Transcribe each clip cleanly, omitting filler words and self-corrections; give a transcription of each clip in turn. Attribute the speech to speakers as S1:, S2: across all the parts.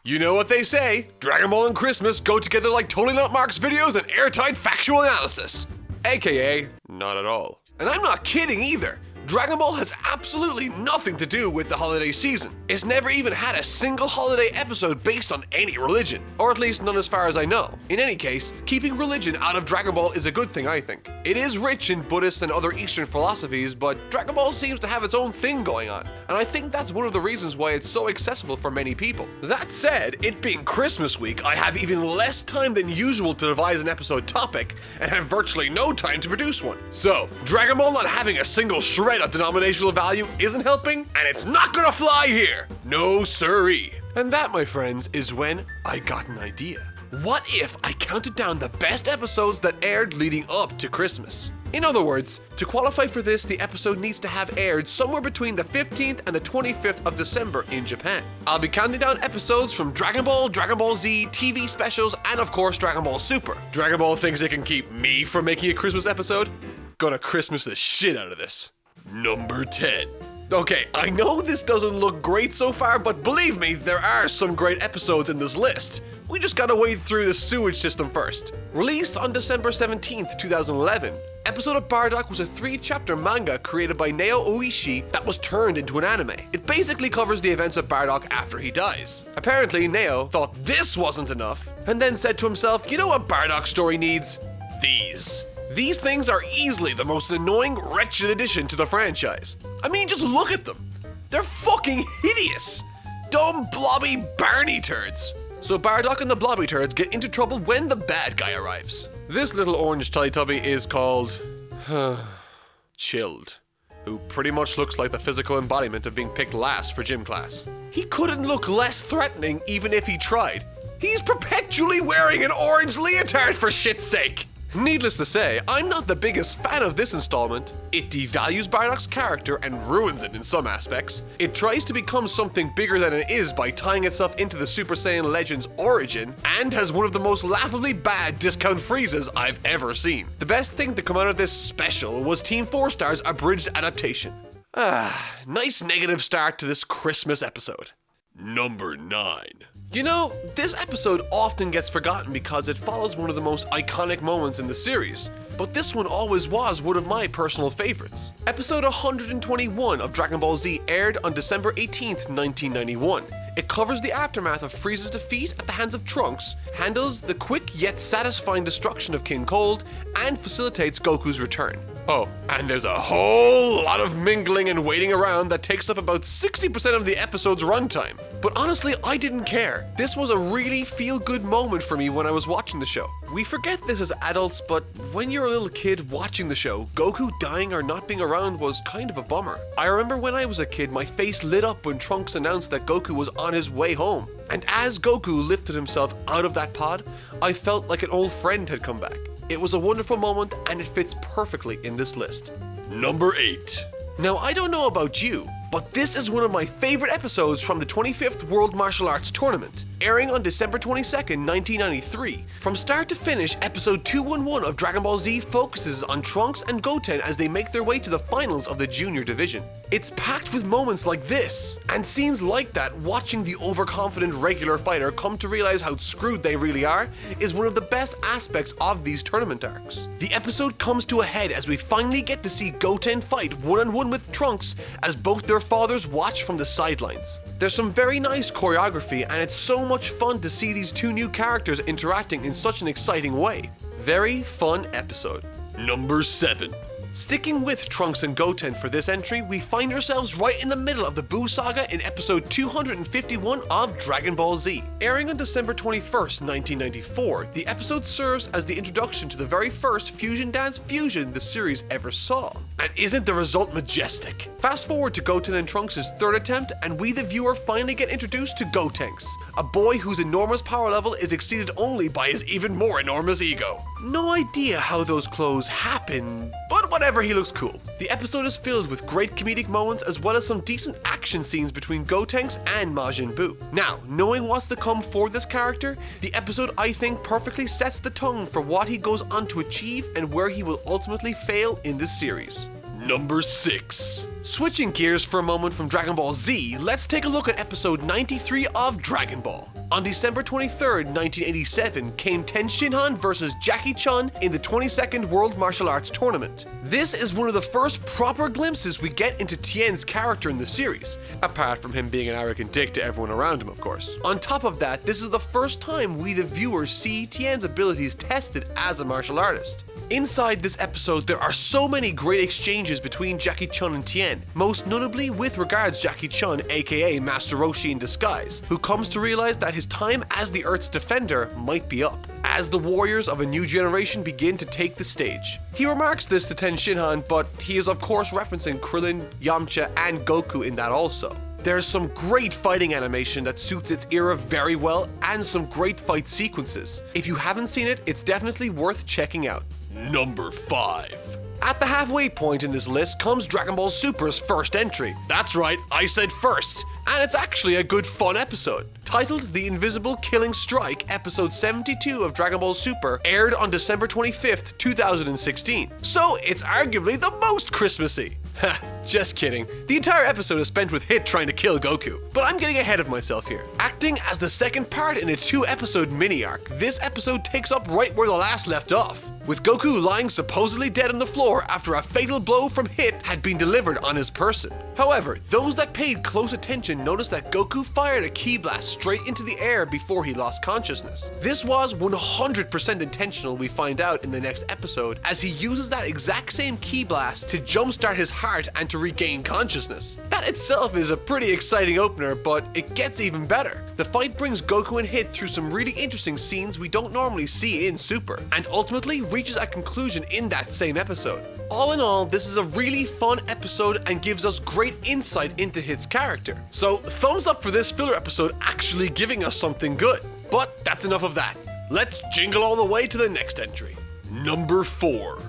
S1: You know what they say, Dragon Ball and Christmas go together like Totally Not Mark's videos and airtight factual analysis. AKA, not at all. And I'm not kidding either. Dragon Ball has absolutely nothing to do with the holiday season. It's never even had a single holiday episode based on any religion, or at least none as far as I know. In any case, keeping religion out of Dragon Ball is a good thing, I think. It is rich in Buddhist and other Eastern philosophies, but Dragon Ball seems to have its own thing going on, and I think that's one of the reasons why it's so accessible for many people. That said, it being Christmas week, I have even less time than usual to devise an episode topic, and have virtually no time to produce one. So, Dragon Ball not having a single shred of denominational value isn't helping, and it's not gonna fly here. No siree. And that, my friends, is when I got an idea. What if I counted down the best episodes that aired leading up to Christmas? In other words, to qualify for this, the episode needs to have aired somewhere between the 15th and the 25th of December in Japan. I'll be counting down episodes from Dragon Ball, Dragon Ball Z, TV specials, and of course Dragon Ball Super. Dragon Ball thinks it can keep me from making a Christmas episode? Gonna Christmas the shit out of this. Number 10. Okay, I know this doesn't look great so far, but believe me, there are some great episodes in this list. We just gotta wade through the sewage system first. Released on December 17th, 2011, episode of Bardock was a 3-chapter manga created by Nao Oishi that was turned into an anime. It basically covers the events of Bardock after he dies. Apparently, Nao thought this wasn't enough, and then said to himself, you know what Bardock's story needs? These. These things are easily the most annoying, wretched addition to the franchise. I mean, just look at them. They're fucking hideous. Dumb, blobby Barney turds. So Bardock and the blobby turds get into trouble when the bad guy arrives. This little orange Teletubby is called... Chilled, who pretty much looks like the physical embodiment of being picked last for gym class. He couldn't look less threatening even if he tried. He's perpetually wearing an orange leotard for shit's sake. Needless to say, I'm not the biggest fan of this installment. It devalues Bardock's character and ruins it in some aspects. It tries to become something bigger than it is by tying itself into the Super Saiyan Legend's origin, and has one of the most laughably bad discount freezes I've ever seen. The best thing to come out of this special was Team 4 Star's abridged adaptation. Nice negative start to this Christmas episode. Number 9. You know, this episode often gets forgotten because it follows one of the most iconic moments in the series, but this one always was one of my personal favorites. Episode 121 of Dragon Ball Z aired on December 18th, 1991. It covers the aftermath of Frieza's defeat at the hands of Trunks, handles the quick yet satisfying destruction of King Cold, and facilitates Goku's return. Oh, and there's a whole lot of mingling and waiting around that takes up about 60% of the episode's runtime. But honestly, I didn't care. This was a really feel-good moment for me when I was watching the show. We forget this as adults, but when you're a little kid watching the show, Goku dying or not being around was kind of a bummer. I remember when I was a kid, my face lit up when Trunks announced that Goku was on his way home. And as Goku lifted himself out of that pod, I felt like an old friend had come back. It was a wonderful moment, and it fits perfectly in this list. Number 8. Now, I don't know about you, but this is one of my favorite episodes from the 25th World Martial Arts Tournament, airing on December 22nd, 1993. From start to finish, episode 211 of Dragon Ball Z focuses on Trunks and Goten as they make their way to the finals of the Junior Division. It's packed with moments like this, and scenes like that, watching the overconfident regular fighter come to realize how screwed they really are, is one of the best aspects of these tournament arcs. The episode comes to a head as we finally get to see Goten fight one-on-one with Trunks as both their fathers watch from the sidelines. There's some very nice choreography, and it's so much fun to see these two new characters interacting in such an exciting way. Very fun episode. Number 7. Sticking with Trunks and Goten for this entry, we find ourselves right in the middle of the Buu Saga in episode 251 of Dragon Ball Z. Airing on December 21st, 1994, the episode serves as the introduction to the very first fusion dance fusion the series ever saw. And isn't the result majestic? Fast forward to Goten and Trunks' third attempt, and we the viewer finally get introduced to Gotenks, a boy whose enormous power level is exceeded only by his even more enormous ego. No idea how those clothes happen, but whatever, he looks cool. The episode is filled with great comedic moments as well as some decent action scenes between Gotenks and Majinbu. Now, knowing what's to come for this character, the episode I think perfectly sets the tone for what he goes on to achieve and where he will ultimately fail in this series. Number 6. Switching gears for a moment from Dragon Ball Z, let's take a look at episode 93 of Dragon Ball. On December 23rd, 1987 came Ten Shinhan vs Jackie Chun in the 22nd World Martial Arts Tournament. This is one of the first proper glimpses we get into Tien's character in the series, apart from him being an arrogant dick to everyone around him, of course. On top of that, this is the first time we the viewers see Tien's abilities tested as a martial artist. Inside this episode, there are so many great exchanges between Jackie Chun and Tien, most notably with regards Jackie Chun, aka Master Roshi in disguise, who comes to realize that his time as the Earth's defender might be up, as the warriors of a new generation begin to take the stage. He remarks this to Ten Shinhan, but he is of course referencing Krillin, Yamcha, and Goku in that also. There's some great fighting animation that suits its era very well, and some great fight sequences. If you haven't seen it, it's definitely worth checking out. Number 5. At the halfway point in this list comes Dragon Ball Super's first entry. That's right, I said first. And it's actually a good fun episode. Titled The Invisible Killing Strike, episode 72 of Dragon Ball Super aired on December 25th, 2016. So it's arguably the most Christmassy. Ha, just kidding. The entire episode is spent with Hit trying to kill Goku. But I'm getting ahead of myself here. Acting as the second part in a 2-episode mini-arc, this episode takes up right where the last left off, with Goku lying supposedly dead on the floor after a fatal blow from Hit had been delivered on his person. However, those that paid close attention noticed that Goku fired a ki blast straight into the air before he lost consciousness. This was 100% intentional, we find out in the next episode, as he uses that exact same ki blast to jumpstart his heart and to regain consciousness. That itself is a pretty exciting opener, but it gets even better. The fight brings Goku and Hit through some really interesting scenes we don't normally see in Super, and ultimately reaches a conclusion in that same episode. All in all, this is a really fun episode and gives us great insight into Hit's character. So thumbs up for this filler episode actually giving us something good. But that's enough of that. Let's jingle all the way to the next entry. Number 4.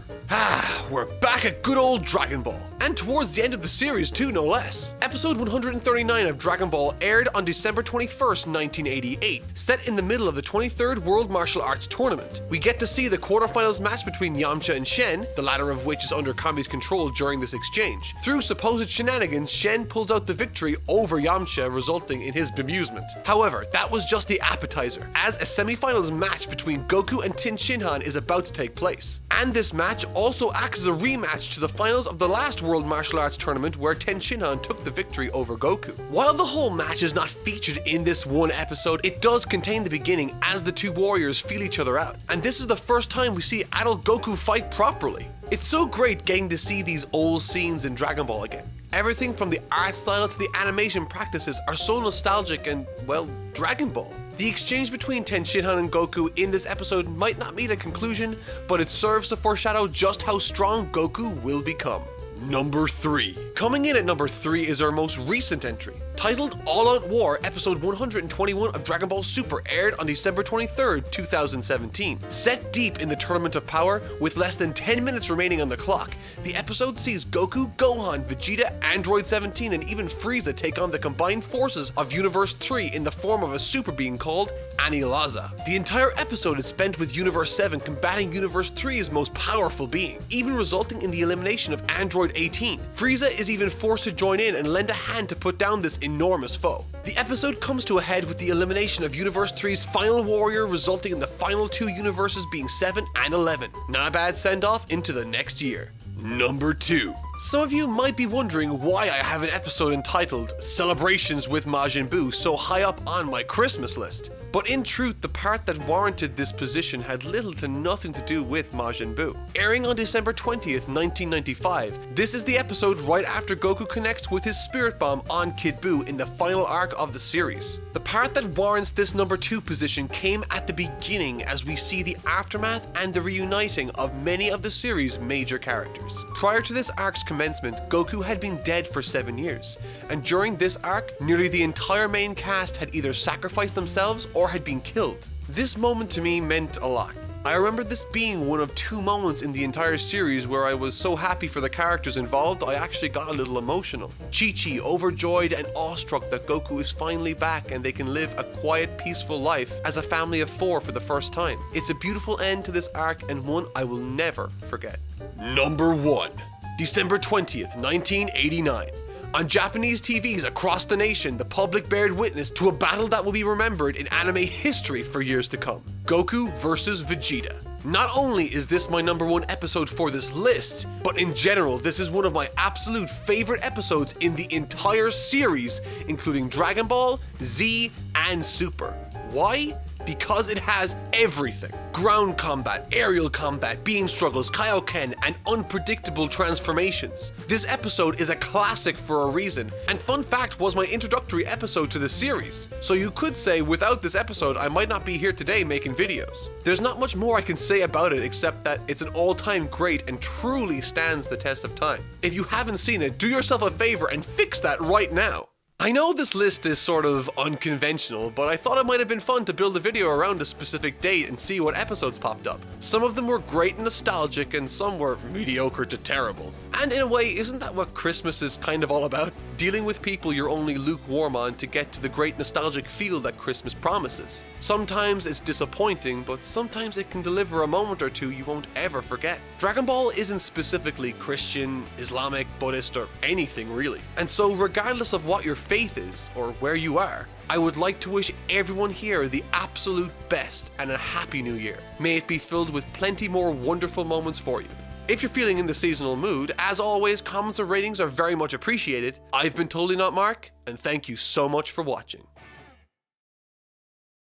S1: We're back at good old Dragon Ball. And towards the end of the series too, no less. Episode 139 of Dragon Ball aired on December 21st, 1988, set in the middle of the 23rd World Martial Arts Tournament. We get to see the quarterfinals match between Yamcha and Shen, the latter of which is under Kami's control during this exchange. Through supposed shenanigans, Shen pulls out the victory over Yamcha, resulting in his bemusement. However, that was just the appetizer, as a semifinals match between Goku and Ten Shinhan is about to take place. And this match also acts as a rematch to the finals of the last World Martial Arts Tournament where Ten Shinhan took the victory over Goku. While the whole match is not featured in this one episode, it does contain the beginning as the two warriors feel each other out. And this is the first time we see adult Goku fight properly. It's so great getting to see these old scenes in Dragon Ball again. Everything from the art style to the animation practices are so nostalgic and, well, Dragon Ball. The exchange between Ten Shinhan and Goku in this episode might not meet a conclusion, but it serves to foreshadow just how strong Goku will become. Number 3. Coming in at number 3 is our most recent entry. Titled All Out War, episode 121 of Dragon Ball Super aired on December 23rd, 2017. Set deep in the Tournament of Power, with less than 10 minutes remaining on the clock, the episode sees Goku, Gohan, Vegeta, Android 17, and even Frieza take on the combined forces of Universe 3 in the form of a super being called Anilaza. The entire episode is spent with Universe 7 combating Universe 3's most powerful being, even resulting in the elimination of Android 18. Frieza is even forced to join in and lend a hand to put down this enormous foe. The episode comes to a head with the elimination of Universe 3's final warrior, resulting in the final two universes being 7 and 11. Not a bad send-off into the next year. Number 2. Some of you might be wondering why I have an episode entitled Celebrations with Majinbu so high up on my Christmas list. But in truth, the part that warranted this position had little to nothing to do with Majinbu. Airing on December 20th, 1995, this is the episode right after Goku connects with his Spirit Bomb on Kid Buu in the final arc of the series. The part that warrants this number 2 position came at the beginning as we see the aftermath and the reuniting of many of the series' major characters. Prior to this arc's commencement, Goku had been dead for 7 years, and during this arc, nearly the entire main cast had either sacrificed themselves or had been killed. This moment to me meant a lot. I remember this being one of 2 moments in the entire series where I was so happy for the characters involved I actually got a little emotional. Chi-Chi overjoyed and awestruck that Goku is finally back and they can live a quiet, peaceful life as a family of 4 for the first time. It's a beautiful end to this arc and one I will never forget. Number 1. December 20th, 1989. On Japanese TVs across the nation, the public bared witness to a battle that will be remembered in anime history for years to come. Goku versus Vegeta. Not only is this my #1 episode for this list, but in general, this is one of my absolute favorite episodes in the entire series, including Dragon Ball, Z, and Super. Why? Because it has everything. Ground combat, aerial combat, beam struggles, Kaioken, and unpredictable transformations. This episode is a classic for a reason, and fun fact, was my introductory episode to the series. So you could say without this episode, I might not be here today making videos. There's not much more I can say about it except that it's an all-time great and truly stands the test of time. If you haven't seen it, do yourself a favor and fix that right now. I know this list is sort of unconventional, but I thought it might have been fun to build a video around a specific date and see what episodes popped up. Some of them were great and nostalgic, and some were mediocre to terrible. And in a way, isn't that what Christmas is kind of all about? Dealing with people you're only lukewarm on to get to the great nostalgic feel that Christmas promises. Sometimes it's disappointing, but sometimes it can deliver a moment or two you won't ever forget. Dragon Ball isn't specifically Christian, Islamic, Buddhist, or anything really. And so regardless of what your faith is, or where you are, I would like to wish everyone here the absolute best and a happy new year. May it be filled with plenty more wonderful moments for you. If you're feeling in the seasonal mood, as always, comments or ratings are very much appreciated. I've been Totally Not Mark, and thank you so much for watching.